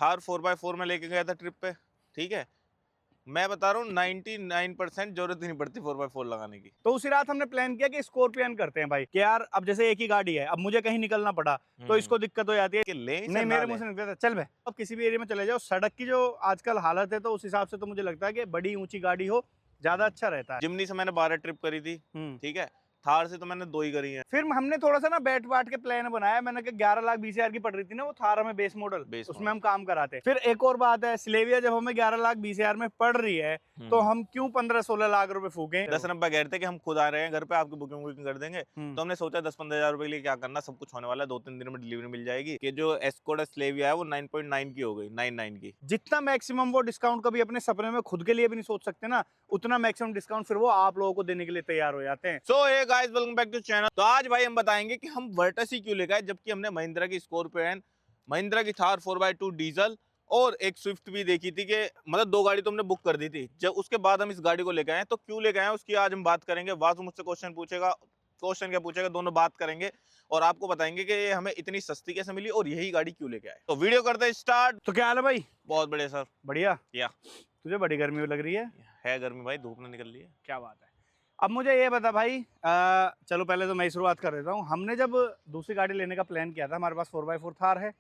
Thar 4x4 में लेके गया था ट्रिप पे, ठीक है। मैं बता रहा हूँ 99% जरूरत ही नहीं पड़ती 4x4 लगाने की। तो उसी रात हमने प्लान किया कि स्कॉर्पियन करते हैं भाई, कि यार अब जैसे एक ही गाड़ी है, अब मुझे कहीं निकलना पड़ा तो इसको दिक्कत हो जाती है कि ले नहीं, चल ना मेरे ले। मुंह से निकलता है, चल भाई अब किसी भी एरिया में चले जाओ, सड़क की जो आजकल हालत है तो उस हिसाब से तो मुझे लगता है कि बड़ी ऊंची गाड़ी हो ज्यादा अच्छा रहता है। जिमनी से मैंने 12 ट्रिप करी थी, ठीक है। थार से तो मैंने 2 ही करी है। फिर हमने थोड़ा सा ना बैठ बाट के प्लान बनाया, मैंने कहा 11,20,000 की पड़ रही थी ना वो थार हमें बेस मॉडल, बेस उसमें मॉडल। हम काम कराते। फिर एक और बात है, स्लेविया जब हमें 11,20,000 में पड़ रही है तो हम क्यों 15-16 लाख रुपए फूकें। 10 नब्बे कह रहे थे कि हम खुद आ रहे हैं घर पे, आपकी बुकिंग वुकिंग कर देंगे। तो हमने सोचा 10-15 हज़ार रुपए के लिए क्या करना, सब कुछ होने वाला है, 2-3 दिन में डिलीवरी मिल जाएगी। कि जो एस्कोडा स्लेविया है वो 9.9 की हो गई, 9.9 की। जितना मैक्सिमम वो डिस्काउंट कभी अपने सपने में खुद के लिए भी नहीं सोच सकते ना, उतना मैक्सिमम डिस्काउंट फिर वो आप लोगों को देने के लिए तैयार हो जाते हैं। So hey guys, welcome back to channel. तो आज भाई हम बताएंगे कि हम वर्टस ही क्यों लेकर आए, जबकि हमने महिंद्रा की स्कॉर्पियो, महिंद्रा की थार 4x2 डीजल और एक स्विफ्ट भी देखी थी। कि मतलब 2 गाड़ी तो हमने बुक कर दी थी। जब उसके बाद हम इस गाड़ी को लेकर आए, तो क्यों लेकर आए उसकी आज हम बात करेंगे। वासु मुझसे क्वेश्चन पूछेगा, क्वेश्चन क्या पूछेगा, दोनों बात करेंगे और आपको बताएंगे कि ये हमें इतनी सस्ती कैसे मिली और यही गाड़ी क्यों लेके आए। तो वीडियो करते हैं स्टार्ट। तो क्या हाल है भाई? बहुत बढ़िया सर। बढ़िया। या तुझे बड़ी गर्मी लग रही है गर्मी भाई, धूप में निकल रही है। क्या बात है। अब मुझे ये बता भाई, चलो पहले तो मैं ही शुरुआत कर देता हूँ। हमने जब दूसरी गाड़ी लेने का प्लान किया था, हमारे पास 4x4 थार है,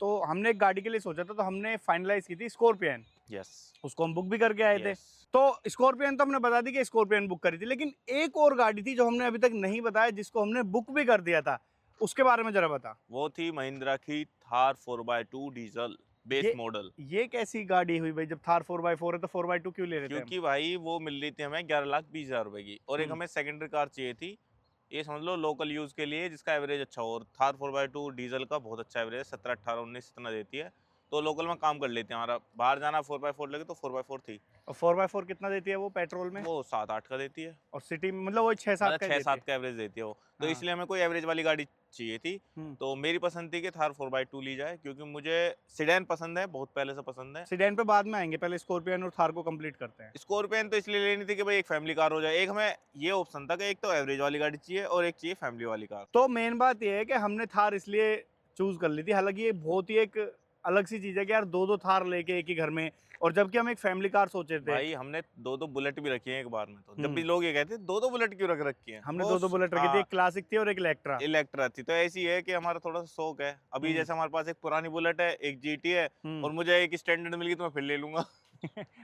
तो हमने एक गाड़ी के लिए सोचा था, तो हमने फाइनलाइज की थी स्कॉर्पियन। यस। उसको हम बुक भी करके आए थे। तो स्कॉर्पियन तो हमने बता दी कि स्कॉर्पियन बुक करी थी, लेकिन एक और गाड़ी थी जो हमने अभी तक नहीं बताया, जिसको हमने बुक भी कर दिया था, उसके बारे में जरा बता। वो थी महिंद्रा की थार 4x2 डीजल बेस ये मॉडल। ये कैसी गाड़ी हुई भाई? जब थार 4x4 है तो 4x2 क्यों ले रहे थे हम? क्योंकि भाई वो मिल रही थी हमें 11,20,000 रुपए की, और एक हम्म। हमें सेकेंडरी कार चाहिए थी। ये समझ लो लोकल यूज के लिए, जिसका एवरेज अच्छा हो। और थार 4x2 डीजल का बहुत अच्छा एवरेज है, 17, 18, 19 इतना देती है। तो लोकल में काम कर लेते हैं। हमारा बाहर जाना 4x4 लगे तो 4x4 थी। और 4x4 कितना देती है वो पेट्रोल में? वो 7-8 का देती है। और सिटी में मतलब वो 6-7 मतलब का ही छः देती सात है। का एवरेज देती है वो। तो हाँ। इसलिए हमें कोई एवरेज वाली गाड़ी चाहिए थी। हम्म। तो मेरी पसंद थी कि थार 4x2 ली जाए, क्योंकि मुझे सिडैन पसंद है, बहुत पहले से पसंद है। सीडेन पे बाद में आएंगे, पहले स्कॉर्पियन और थार को कंप्लीट करते हैं। स्कॉर्पियन तो इसलिए लेनी थी कि भाई एक फैमिली कार हो जाए। एक हमें ये ऑप्शन था कि एक तो एवरेज वाली गाड़ी चाहिए और एक चाहिए फैमिली वाली कार। तो मेन बात ये है कि हमने थार इसलिए चूज कर ली थी, हालांकि ये बहुत ही एक अलग सी चीज है कि यार दो दो थार लेके एक ही घर में, और जबकि हम एक फैमिली कार सोचे थे। भाई हमने 2-2 बुलेट भी रखी है एक बार में। तो जब भी हम्म। लोग ये कहते हैं 2-2 बुलेट क्यों रख रखी है, हमने वो दो दो बुलेट रखी थी, एक क्लासिक थी और एक इलेक्ट्रा। इलेक्ट्रा थी। तो ऐसी है कि हमारा थोड़ा सा शौक है। अभी हम्म। जैसे हमारे पास एक पुरानी बुलेट है, एक जीटी है, हम्म। और मुझे एक स्टैंडर्ड मिल गई तो मैं फिर ले लूंगा।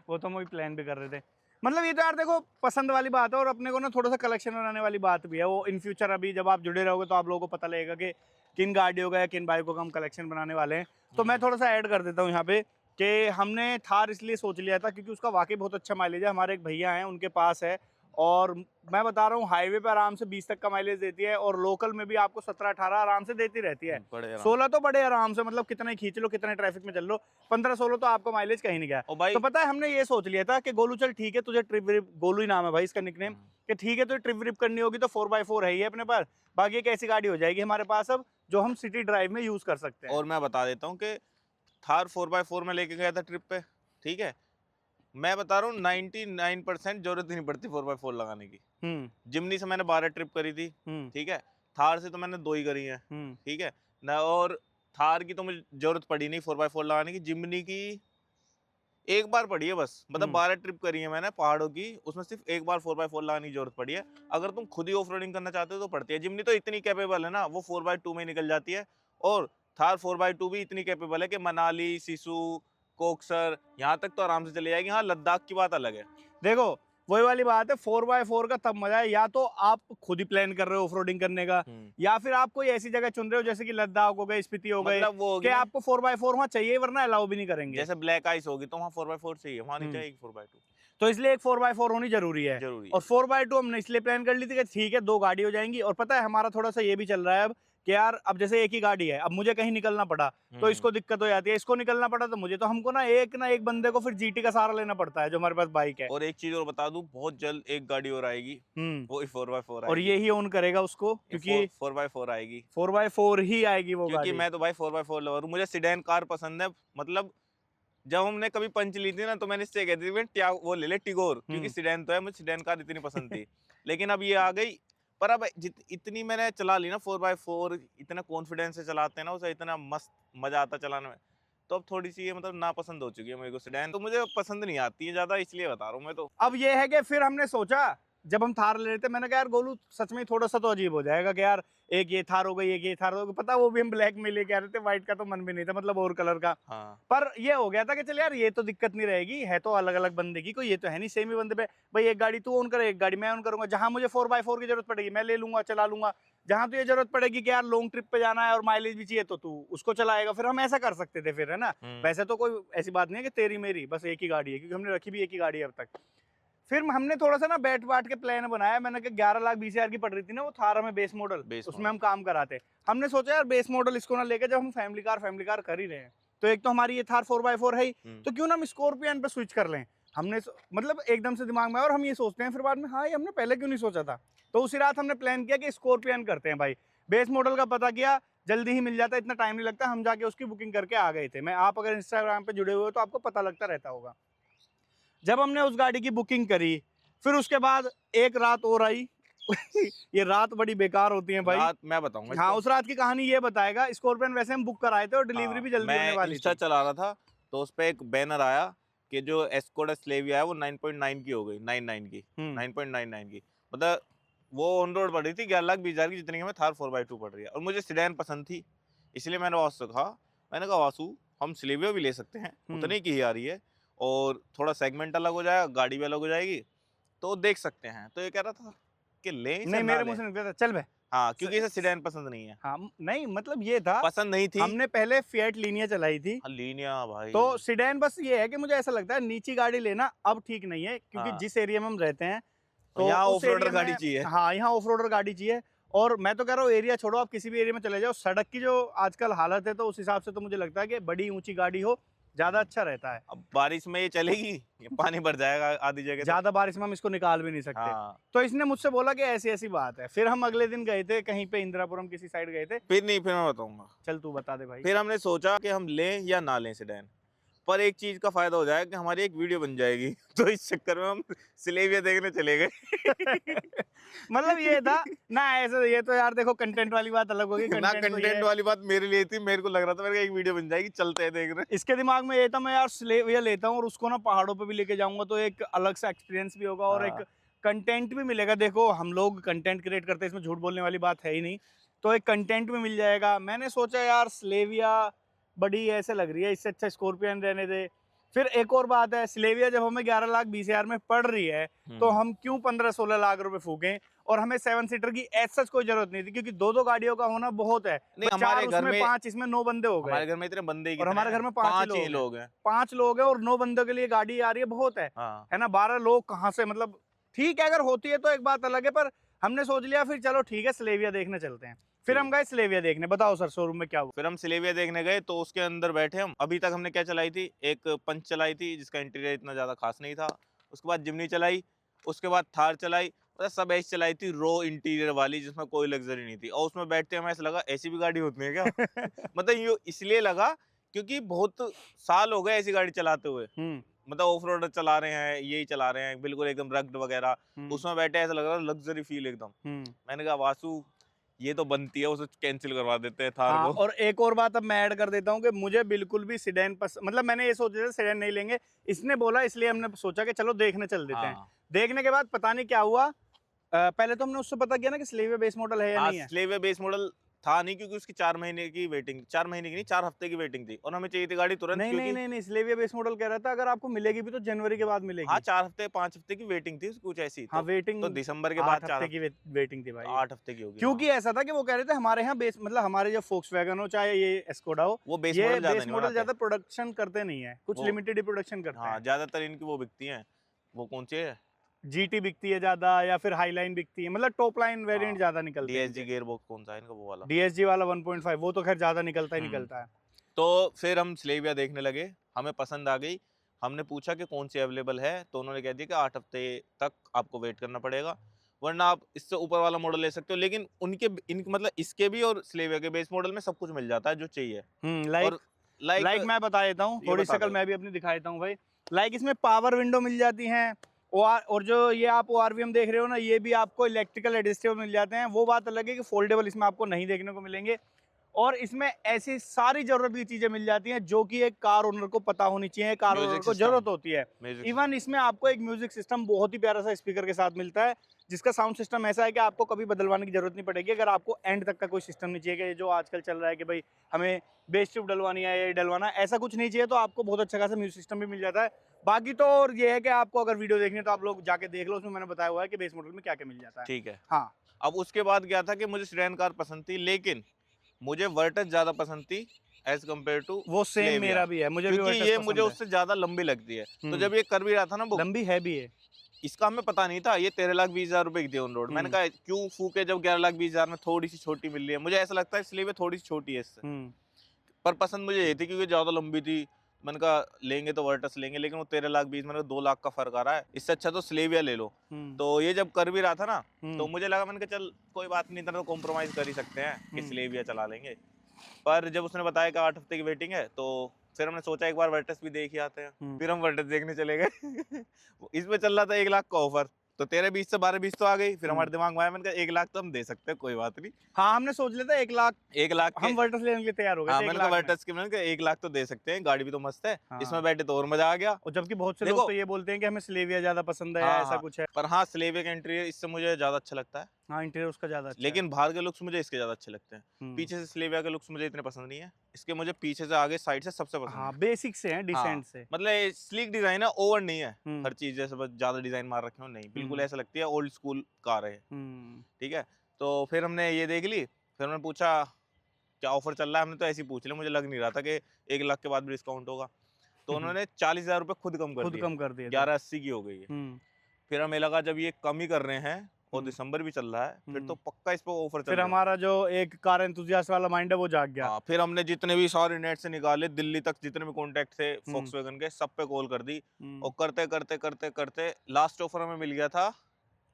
वो तो हम अभी प्लान भी कर रहे थे। मतलब ये तो यार देखो पसंद वाली बात है, और अपने को ना थोड़ा सा कलेक्शन बनाने वाली बात भी है। वो इन फ्यूचर अभी जब आप जुड़े रहोगे तो आप लोगों को पता लगेगा कि किन गाड़ियों का या किन बाइकों का हम कलेक्शन बनाने वाले हैं। तो मैं थोड़ा सा ऐड कर देता हूँ यहाँ पे कि हमने थार इसलिए सोच लिया था क्योंकि उसका वाकई बहुत अच्छा माइलेज है। हमारे एक भैया हैं, उनके पास है, और मैं बता रहा हूँ हाईवे पे आराम से 20 तक का माइलेज देती है, और लोकल में भी आपको 17-18 आराम से देती रहती है। बड़े आराम। 16 तो बड़े आराम से, मतलब कितना ही खींच लो, कितने ट्रैफिक में चल लो, 15-16 तो आपको माइलेज कहीं नहीं गया। और भाई तो पता है हमने ये सोच लिया था कि गोलू चल ठीक है, तुझे ट्रिप व्रिप, गोलू ही नाम है भाई इसका निकनेम, कि ठीक है तुझे ट्रिप व्रिप करनी होगी तो 4x4 है ही अपने पास। बाकी एक ऐसी गाड़ी हो जाएगी हमारे पास अब जो हम सिटी ड्राइव में यूज कर सकते हैं। और मैं बता देता हूँ कि थार 4x4 में लेके गया था ट्रिप पे, ठीक है। मैं बता रहा हूँ 99% जरूरत ही नहीं पड़ती 4x4 लगाने की। जिमनी से मैंने 12 ट्रिप करी थी, ठीक है। थार से तो मैंने 2 ही करी हैं, ठीक है ना। और थार की तो मुझे जरूरत पड़ी नहीं 4x4 लगाने की। जिमनी की एक बार पड़ी है बस। मतलब 12 ट्रिप करी है मैंने पहाड़ों की, उसमें सिर्फ एक बार 4x4 लगाने की जरूरत पड़ी है। अगर तुम खुद ही ऑफ रोडिंग करना चाहते हो तो पड़ती है। जिमनी तो इतनी कैपेबल है ना, वो 4x2 में निकल जाती है। और थार 4x2 भी इतनी कैपेबल है कि मनाली, सिसु, कोकसर, यहाँ तक तो आराम से चली जाएगी। हाँ, लद्दाख की बात अलग है। देखो वही वाली बात है, 4x4 का तब मजा है या तो आप खुद ही प्लान कर रहे हो ऑफ रोडिंग करने का, या फिर आप कोई ऐसी जगह चुन रहे हो जैसे कि लद्दाख हो गए, स्पीति हो गए, मतलब वो कि होगी ना, आपको 4x4 वहां चाहिए, वरना अलाउ भी नहीं करेंगे। जैसे ब्लैक आइस होगी तो वहाँ 4x4 चाहिए, वहाँ नहीं चाहिए 4x2। तो इसलिए एक 4x4 होनी जरूरी है। जरूरी और है। 4x2 हमने इसलिए प्लान कर ली थी कि ठीक है 2 गाड़ी हो जाएंगी। और पता है हमारा थोड़ा सा ये भी चल रहा है अब कि यार अब जैसे एक ही गाड़ी है, अब मुझे कहीं निकलना पड़ा तो इसको दिक्कत हो जाती है, इसको निकलना पड़ा तो मुझे, तो हमको ना एक बंदे को फिर जीटी का सहारा लेना पड़ता है जो हमारे पास बाइक है। और एक चीज और बता दूं, बहुत जल्द एक गाड़ी और आएगी, वो 4x4 और आएगी। ये ही ओन करेगा उसको, क्योंकि 4x4 आएगी। 4x4 ही आएगी वो क्योंकि गाड़ी। मैं तो भाई 4x4 लवर हूँ, मुझे सिडैन कार पसंद है। मतलब जब हमने कभी पंच ली थी ना, तो मैंने इससे कहती थी वो ले ले टिगोर, क्योंकि सिडैन तो है, मुझे सिडैन कार इतनी पसंद थी। लेकिन अब ये आ गई। पर अब इतनी मैंने चला ली ना 4x4, इतना कॉन्फिडेंस से चलाते हैं ना उसे, इतना मस्त मजा आता चलाने में। तो अब थोड़ी सी ये मतलब नापसंद हो चुकी है मेरे को सेडान, तो मुझे पसंद नहीं आती है ज्यादा, इसलिए बता रहा हूँ मैं तो। अब ये है कि फिर हमने सोचा, जब हम थार ले रहे थे, मैंने कहा यार गोलू सच में थोड़ा सा तो अजीब हो जाएगा कि यार एक ये थार हो गई, एक ये थार हो गई, पता वो भी हम ब्लैक में लेके आ रहे थे, व्हाइट का तो मन भी नहीं था, मतलब और कलर का। हाँ पर ये हो गया था कि चल यार ये तो दिक्कत नहीं रहेगी, है तो अलग अलग बंदे की, कोई ये तो है नहीं सेम ही बंदे पे, भाई एक गाड़ी तू ऑन करे, एक गाड़ी मैं ऑन करूंगा, जहां मुझे 4x4 की जरूरत पड़ेगी मैं ले लूंगा, चला लूंगा, जहां तुझे जरूरत पड़ेगी कि यार लॉन्ग ट्रिप पे जाना है और माइलेज भी चाहिए तो तू उसको चलाएगा, फिर हम ऐसा कर सकते थे फिर, है ना। वैसे तो कोई ऐसी बात नहीं है कि तेरी मेरी बस एक ही गाड़ी है, क्योंकि हमने रखी भी एक ही गाड़ी है अब तक। फिर हमने थोड़ा सा ना बैठ बाट के प्लान बनाया, मैंने कहा 11,20,000 की पड़ रही थी ना वो थार हमें बेस मॉडल, उसमें हम काम कराते, हमने सोचा यार बेस मॉडल इसको ना लेके, जब हम फैमिली कार कर ही रहे हैं, तो एक तो हमारी ये थार 4x4 है ही, तो क्यों ना हम स्कॉर्पियन पे स्विच कर लें। हमने मतलब एकदम से दिमाग में, और हम ये सोचते हैं फिर बाद में, हाँ ये हमने पहले क्यों नहीं सोचा था। तो उसी रात हमने प्लान किया कि स्कॉर्पियन करते हैं भाई। बेस मॉडल का पता किया, जल्दी ही मिल जाता, इतना टाइम नहीं लगता, हम जाके उसकी बुकिंग करके आ गए थे। मैं, आप अगर इंस्टाग्राम पे जुड़े हुए हो तो आपको पता लगता रहता होगा। जब हमने उस गाड़ी की बुकिंग करी, फिर उसके बाद एक रात और आई ये रात बड़ी बेकार होती है भाई। रात मैं बताऊंगा हाँ इसको। उस रात की कहानी ये बताएगा। स्कॉर्पियन वैसे हम बुक कराए थे और डिलीवरी भी जल्दी होने मैं वाली इंस्टा थी। चला रहा था, तो उस पे एक बैनर आया कि जो एस्कोडा स्लेविया है वो 9.9 की हो गई, 99 की, 9.99 की, मतलब वो ऑन रोड पड़ रही थी 11,20,000 की, जितनी की हमें थार 4x2 पड़ रही है। और मुझे सेडान पसंद थी, इसलिए मैंने वासु से कहा, मैंने कहा वासु हम स्लेविया भी ले सकते हैं, उतने की ही आ रही है, और थोड़ा सेगमेंट अलग हो जाएगा, गाड़ी भी अलग हो जाएगी, तो देख सकते हैं। तो ये कह रहा था कि लें नहीं या ना मेरे मुंह लें। से निकला था चल बे। हाँ, क्योंकि इसे सेडान पसंद नहीं है। हाँ नहीं मतलब ये था, पसंद नहीं थी। हमने पहले फिएट लीनिया चलाई थी, हाँ, लीनिया भाई। तो सीडेन बस ये है कि मुझे ऐसा लगता है नीची गाड़ी लेना अब ठीक नहीं है, क्योंकि हाँ, जिस एरिया में हम रहते हैं तो यहाँ उस ऑफ रोडर एरिया गाड़ी में, चाहिए। हाँ यहाँ ऑफ रोडर गाड़ी चाहिए। और मैं तो कह रहा हूँ एरिया छोड़ो, आप किसी भी एरिया में चले जाओ, सड़क की जो आजकल हालत है तो उस हिसाब से तो मुझे लगता है कि बड़ी ऊंची गाड़ी हो ज्यादा अच्छा रहता है। अब बारिश में ये चलेगी, ये पानी भर जाएगा आधी जगह तो। ज्यादा बारिश में हम इसको निकाल भी नहीं सकते। हाँ, तो इसने मुझसे बोला कि ऐसी ऐसी बात है। फिर हम अगले दिन गए थे कहीं पे, इंदिरापुरम किसी साइड गए थे। फिर नहीं, फिर मैं बताऊंगा। चल तू बता दे भाई। फिर हमने सोचा कि हम लें या ना लें सेडान, पर एक चीज का फायदा हो जाएगा कि हमारी एक वीडियो बन जाएगी तो इस चक्कर में हम स्लेविया देखने चले गए। मतलब ये था ना, ऐसे ये तो यार देखो कंटेंट वाली बात अलग होगी। ना कंटेंट तो ये कंटेंट है, वाली बात मेरे लिए थी, मेरे को लग रहा था मेरे को एक वीडियो बन जाएगी, चलते हैं देखने। इसके दिमाग में ये था मैं यार स्लेविया लेता हूँ और उसको ना पहाड़ों पे भी लेके जाऊंगा, तो एक अलग सा एक्सपीरियंस भी होगा और एक हाँ, कंटेंट भी मिलेगा। देखो हम लोग कंटेंट क्रिएट करते हैं, इसमें झूठ बोलने वाली बात है ही नहीं, तो एक कंटेंट भी मिल जाएगा। मैंने सोचा यार स्लेविया बड़ी ऐसे लग रही है, इससे अच्छा स्कॉर्पियन रहने दे। फिर एक और बात है, स्लेविया जब हमें 11,20,000 में पड़ रही है तो हम क्यों 15-16 लाख रुपए फूकें। और हमें 7 सीटर की ऐसा कोई जरूरत नहीं थी, क्योंकि दो दो गाड़ियों का होना बहुत है। नहीं, चार हमारे घर उसमें में, 5 इसमें 9 बंदे हो गए। हमारे घर में इतने बंदे ही और कितने हमारे हैं? घर में 5 ही ही लोग हैं। 5 लोग हैं और 9 बंदों के लिए गाड़ी आ रही है, बहुत हाँ, है ना। 12 लोग कहाँ से, मतलब ठीक है अगर होती है तो एक बात अलग है, पर हमने सोच लिया फिर चलो ठीक है स्लेविया देखने चलते हैं। फिर हम गए स्लेविया देखने। बताओ सर शोरूम में क्या हुआ। फिर हम स्लेविया देखने गए, तो उसके अंदर बैठे हम। अभी तक हमने क्या चलाई थी, एक पंच चलाई थी जिसका इंटीरियर इतना ज़्यादा खास नहीं था, उसके बाद जिमनी चलाई, उसके बाद थार चलाई, मतलब सब ऐसी चलाई थी रो इंटीरियर वाली जिसमें कोई लग्जरी नहीं थी। और उसमें बैठते हमें ऐसा लगा ऐसी भी गाड़ी होती है क्या। मतलब ये इसलिए लगा क्योंकि बहुत साल हो गए ऐसी गाड़ी चलाते हुए, मतलब ऑफ रोड चला रहे हैं, यही चला रहे हैं बिल्कुल एकदम रग्ड वगैरह, उसमें बैठे ऐसा लग रहा है लग्जरी फील एकदम। मैंने कहा वासु ये तो बनती है, उसे कैंसिल करवा देते हैं थार हाँ, को। और एक और बात अब मैं ऐड कर देता हूँ कि मुझे बिल्कुल भी सीडेन मतलब मैंने ये सोचा था सीडेन नहीं लेंगे, इसने बोला इसलिए हमने सोचा कि चलो देखने चल देते हैं। हाँ, देखने के बाद पता नहीं क्या हुआ, पहले तो हमने उससे पता किया ना कि स्लेविया बेस मॉडल है या हाँ, नहीं है। स्लेविया बेस मॉडल था नहीं, क्योंकि उसकी 4 महीने की वेटिंग, 4 महीने की नहीं 4 हफ्ते की वेटिंग थी, और हमें चाहिए थी गाड़ी तुरंत, नहीं नहीं क्योंकि नहीं नहीं, स्लेविया बेस मॉडल कह रहा था अगर आपको मिलेगी भी तो जनवरी के बाद हाँ मिलेगी। 4 हफ्ते 5 हफ्ते की वेटिंग थी उसकी, कुछ ऐसी हाँ वेटिंग तो दिसंबर के 8 बाद हफ्ते की वेटिंग थी भाई। 8 हफ्ते की होगी। क्योंकि ऐसा था कि वो कह रहे थे हमारे यहाँ बेस, मतलब हमारे जो फोक्सवैगन हो चाहे ये एस्कोडा हो, वो बेस ये मॉडल ज्यादा बेस नहीं मॉडल बनाते। ज्यादा प्रोडक्शन करते नहीं है, कुछ वो- लिमिटेड ही प्रोडक्शन करते हाँ, हैं। ज्यादातर इनकी वो बिकती हैं, वो कौन सी है, जीटी बिकती है ज्यादा या फिर हाई लाइन बिकती है, मतलब टॉप लाइन वेरिएंट ज्यादा निकलते हैं। डीएसजी गेयर बॉक्स कौन सा है इनका, वो वाला। डीएसजी वाला 1.5 वो तो खैर ज्यादा निकलता ही निकलता है। तो फिर हम स्लेविया देखने लगे, हमें पसंद आ गई। हमने पूछा कि कौन सी अवेलेबल है, तो उन्होंने कह दिया कि 8 हफ्ते तक आपको वेट करना पड़ेगा, वरना आप इससे ऊपर वाला मॉडल ले सकते हो। लेकिन इनके मतलब इसके भी और स्लेविया के बेस मॉडल में सब कुछ मिल जाता है जो चाहिए। लाइक लाइक मैं बता देता हूँ, थोड़ी शक्ल मैं भी अपनी दिखा देता हूँ भाई। लाइक इसमें पावर विंडो मिल जाती हैं, और जो ये आप ORVM देख रहे हो ना, ये भी आपको इलेक्ट्रिकल एडजस्टेबल मिल जाते हैं। वो बात अलग है कि फोल्डेबल इसमें आपको नहीं देखने को मिलेंगे। और इसमें ऐसी सारी जरूरत की चीजें मिल जाती हैं जो कि एक कार ओनर को पता होनी चाहिए, कार ओनर म्यूजिक को सिस्टम, जरूरत होती है। म्यूजिक इवन इसमें आपको एक म्यूजिक सिस्टम बहुत ही प्यारा सा स्पीकर के साथ मिलता है, जिसका साउंड सिस्टम ऐसा है कि आपको कभी बदलवाने की जरूरत नहीं पड़ेगी। अगर आपको एंड तक का कोई सिस्टम नहीं चाहिए कि जो आजकल चल रहा है कि भाई हमें बेस ट्यूब डलवानी है या डलवाना है, ऐसा कुछ नहीं चाहिए, तो आपको बहुत अच्छा खासा म्यूजिक सिस्टम भी मिल जाता है। बाकी तो और ये है कि आपको अगर वीडियो देखनी है तो आप लोग जाके देख लो, उसमें मैंने बताया हुआ है कि बेस मॉडल में क्या क्या मिल जाता है। ठीक है। हाँ, अब उसके बाद क्या था कि मुझे सेडान कार पसंद थी, लेकिन मुझे वर्टस ज्यादा पसंद थी एज कम्पेयर टू वो सेम स्लेविया, मेरा भी है, मुझे भी क्योंकि वर्टस ये पसंद मुझे है। उससे ज्यादा लंबी लगती है। तो हम्म, जब ये कर भी रहा था ना बुक, लंबी है भी है। इसका हमें पता नहीं था, ये 13,20,000 रुपए की थी ऑन रोड। मैंने कहा क्यों फूके जब 11,20,000 में थोड़ी सी छोटी मिल रही है। मुझे ऐसा लगता है इसलिए थोड़ी सी छोटी है इससे, हम्म, पर पसंद मुझे ये थी क्योंकि ज्यादा लंबी थी। मैंने कहा लेंगे तो वर्टस लेंगे, लेकिन वो 13,20,000, मैंने कहा 2 लाख का फर्क आ रहा है, इससे अच्छा तो स्लेविया ले लो। तो ये जब कर भी रहा था ना, तो मुझे लगा, मैंने कहा चल कोई बात नहीं, इतना तो कॉम्प्रोमाइज कर ही सकते हैं कि स्लेविया चला लेंगे। पर जब उसने बताया कि 8 हफ्ते की वेटिंग है, तो फिर हमने सोचा एक बार वर्टस भी देख ही आते हैं। फिर हम वर्टस देखने चले गए। इसमें चल रहा था 1 लाख का ऑफर, तो 13,20 से 12,20 तो आ गई। फिर हमारे दिमाग में आया, मैंने कहा 1 लाख तो हम दे सकते हैं, कोई बात नहीं। हाँ, हमने सोच लिया था 1 लाख, 1 लाख के, हम वर्टस लेने के लिए तैयार हो गए हाँ थे 1 मैंने कहा लाख में। वर्टस के, मैंने कहा 1 लाख तो दे सकते हैं, गाड़ी भी तो मस्त है। हाँ। इसमें बैठे तो और मजा आ गया। और जबकि बहुत से लोग देखो, तो ये बोलते हैं कि हमें स्लेविया ज्यादा पसंद है या हाँ ऐसा हाँ, कुछ है। पर हाँ स्लेविया का इंटीरियर इससे मुझे ज्यादा अच्छा लगता है, हाँ, इंटीरियर उसका ज्यादा अच्छा है। लेकिन बाहर के लुक्स मुझे इसके ज्यादा अच्छे लगते हैं। हम्म, पीछे से स्लेविया के लुक्स मुझे इतने पसंद नहीं है, इसके मुझे पीछे से आगे साइड से सबसे पसंद हाँ, है। बेसिक से हैं, हाँ, डिसेंट से। मतलब स्लीक डिजाइन है, ओवर नहीं है। हम्म, हर चीज जैसे बस ज्यादा डिजाइन मार रखे हो, नहीं, बिल्कुल हम्म, ऐसा लगती है ओल्ड स्कूल कार है। हम्म, ठीक है, तो फिर हमने ये देख ली। फिर हमने पूछा क्या ऑफर चल रहा है, हमने तो ऐसे ही पूछ लिया, मुझे लग नहीं रहा था कि 1 लाख के बाद भी डिस्काउंट होगा। तो उन्होंने 40,000 रुपये खुद कम कर खुद दिए, कम कर दिए थे। 1180 की हो गई है। हम्म, फिर हमें लगा जब ये कम ही कर रहे हैं और हम्म, दिसंबर भी चल रहा है, फिर तो हम्म। पक्का इस पर ऑफर चल फिर रहा है। हमारा जो एक कार एंथुसियास्ट वाला माइंड है वो जाग गया। हाँ, फिर हमने जितने भी सारे नेट से निकाले, दिल्ली तक जितने भी कॉन्टैक्ट थे हम्म, फॉक्सवैगन के, सब पे कॉल कर दी। और हम्म, करते करते करते करते लास्ट ऑफर हमें मिल गया था,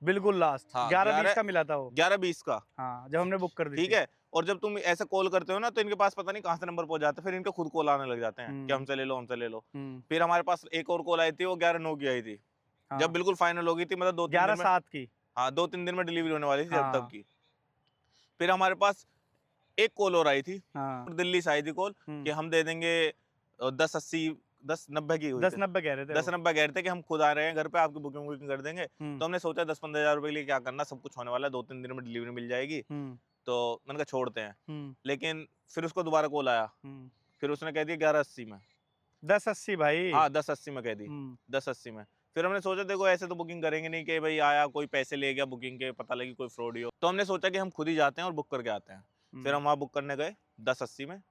बिल्कुल लास्ट हाँ 11-20 11, का मिला था वो। 11-20 का। हाँ, जब हमने बुक कर दी ठीक थी। है, और जब तुम ऐसे कॉल करते हो ना, तो इनके पास पता नहीं कहाँ से नंबर पहुंच जाते हैं, फिर इनके खुद कॉल आने लग जाते हैं कि हम्म, हमसे ले लो, हमसे ले लो। हम्म, फिर हमारे पास एक और कॉल आई थी, वो 11-9 की आई थी, जब हाँ, बिल्कुल फाइनल हो गई थी, मतलब 2-3 दिन में। 11-7 की। हाँ, 2-3 दिन में डिलीवरी होने वाली थी जब तक हाँ, की। फिर हमारे पास एक कॉल और आई थी, हाँ, दिल्ली से आई थी कॉल, कि हम दे देंगे 1080, 1090 की हुई थी। 10-90 कह रहे थे वो। 1090 कह रहे थे कि हम खुद आ रहे हैं घर पे, आपकी बुकिंग वुकिंग कर देंगे। हम्म, तो हमने सोचा 10-15 हज़ार रुपए के लिए क्या करना, सब कुछ होने वाला है, 2-3 दिन में डिलीवरी मिल जाएगी। हम्म, तो मैंने कहा छोड़ते हैं। हम्म, लेकिन फिर उसको दोबारा कॉल आया, हम्म। फिर उसने कह दिया 1180 में। 10-80 भाई। हाँ, 1080 में कह दी, हम्म, 1080 में। फिर हमने सोचा देखो ऐसे तो बुकिंग करेंगे नहीं कि भाई आया कोई पैसे ले गया बुकिंग के, पता लगी कोई फ्रॉड ही हो। तो हमने सोचा कि हम खुद ही जाते हैं और बुक करके आते हैं। फिर हम वहाँ बुक करने गए 1080 में। और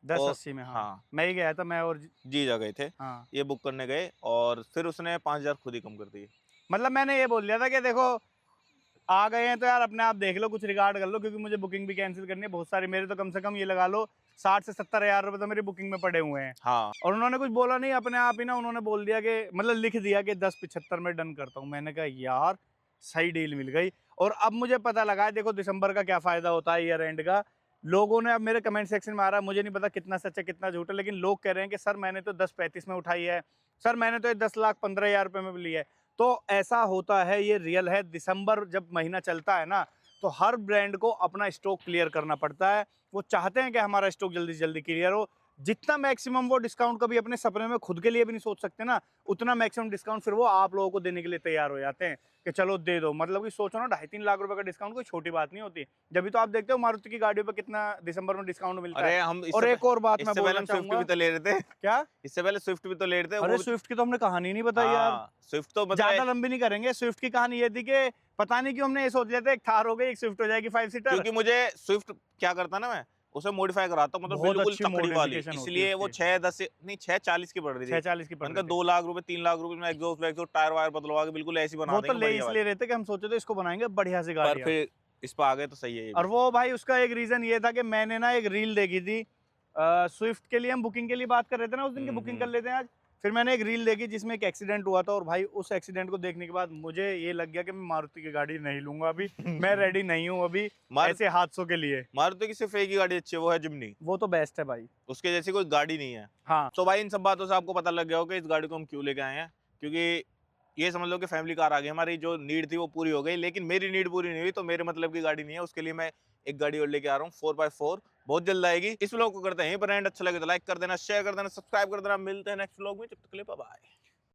10-80 में। हाँ, हाँ, मैं ही गया था, मैं और जीजा गए थे, हाँ, ये बुक करने गए, और फिर उसने 5,000 खुद ही कम कर दिए। मतलब मैंने ये बोल दिया था कि देखो आ गए हैं तो यार अपने आप देख लो, कुछ रिगार्ड कर लो, क्योंकि मुझे बुकिंग भी कैंसिल करनी है बहुत सारी। मेरे तो कम से कम ये लगा लो 60 से 70 हज़ार रुपये तो मेरी बुकिंग में पड़े हुए हैं। हाँ, और उन्होंने कुछ बोला नहीं, अपने आप ही ना उन्होंने बोल दिया कि मतलब लिख दिया कि 10-75 में डन करता हूँ। मैंने कहा यार सही डील मिल गई। और अब मुझे पता लगा है, देखो दिसंबर का क्या फ़ायदा होता है ईयर एंड का। लोगों ने, अब मेरे कमेंट सेक्शन में आ रहा है, मुझे नहीं पता कितना सच है कितना झूठ है, लेकिन लोग कह रहे हैं कि सर मैंने तो 10-35 में उठाई है, सर मैंने तो 10,15,000 रुपये में ली है। तो ऐसा होता है, ये रियल है। दिसंबर जब महीना चलता है ना, तो हर ब्रांड को अपना स्टॉक क्लियर करना पड़ता है। वो चाहते हैं कि हमारा स्टॉक जल्दी से जल्दी क्लियर हो। जितना मैक्सिमम वो डिस्काउंट कभी अपने सपने में खुद के लिए भी नहीं सोच सकते ना, उतना मैक्सिमम डिस्काउंट फिर वो आप लोगों को देने के लिए तैयार हो जाते हैं कि चलो दे दो। मतलब कि सोचो ना, 2.5-3 लाख रुपए का डिस्काउंट कोई छोटी बात नहीं होती। जब भी तो आप देखते हो मारुति की गाड़ियों पे कितना दिसंबर में डिस्काउंट मिलता अरे है। हम और एक और बात मैं इससे पहले बोलना हम स्विफ्ट भी चाहूंगा। तो ले रहे थे। क्या? इससे पहले स्विफ्ट भी तो ले रहे थे अरे वो। स्विफ्ट की तो हमने कहानी नहीं बताई यार। हाँ, स्विफ्ट तो ज्यादा मतलब, लंबी नहीं करेंगे। स्विफ्ट की कहानी ये थी कि पता नहीं क्यों हमने ये सोच लिया था एक थार हो गई, एक स्विफ्ट हो जाएगी 5 सीटर। क्योंकि मुझे स्विफ्ट क्या करता ना, मैं उसे मॉडिफाई कराता हूँ, मतलब बहुत बिल्कुल अच्छी तकड़ी वाली, मॉडिफिकेशन होती है इसलिए वो उसकी। 6-10 नहीं 640 की पड़ रही थी। 640 की पड़ मैंने रही कहा थी। 2 लाख रुपए 3 लाख रुपए में एग्जॉस्ट वैग्जॉस्ट टायर वायर बदलवा के बिल्कुल ऐसी बना वो तो देंगे ले बढ़िया इसलिए वाली। रहते कि हम सोचे थे इसको बनाएंगे बढ़िया सी पर गाड़ियाँ। फिर इस पर आ गए तो सही है ये और भी। वो भाई उसका एक रीजन ये था कि मैंने ना एक रील देखी थी स्विफ्ट के लिए, हम बुकिंग के लिए बात कर रहे थे ना उस दिन की, बुकिंग कर लेते हैं आज। फिर मैंने एक रील देखी जिसमें एक एक्सीडेंट हुआ था, और भाई उस एक्सीडेंट को देखने के बाद मुझे ये लग गया कि मैं मारुति की गाड़ी नहीं लूंगा अभी। मैं रेडी नहीं हूँ अभी ऐसे हादसों के लिए। मारुति की सिर्फ एक ही गाड़ी अच्छी है, वो है जिम्नी। वो तो बेस्ट है भाई। उसके जैसी कोई गाड़ी नहीं है। हाँ, तो भाई इन सब बातों से आपको पता लग गया होगा इस गाड़ी को हम क्यों लेके आए हैं, क्योंकि ये समझ लो कि फैमिली कार आ गई, हमारी जो नीड थी वो पूरी हो गई। लेकिन मेरी नीड पूरी नहीं हुई, तो मेरे मतलब की गाड़ी नहीं है, उसके लिए मैं एक गाड़ी और लेके आ रहा हूँ 4x4, बहुत जल्द आएगी। इस व्लॉग को करते हैं ब्रांड, अच्छा लगे तो लाइक कर देना, शेयर कर देना, सब्सक्राइब कर देना। मिलते हैं नेक्स्ट व्लॉग में, जब तक के लिए बाय बाय।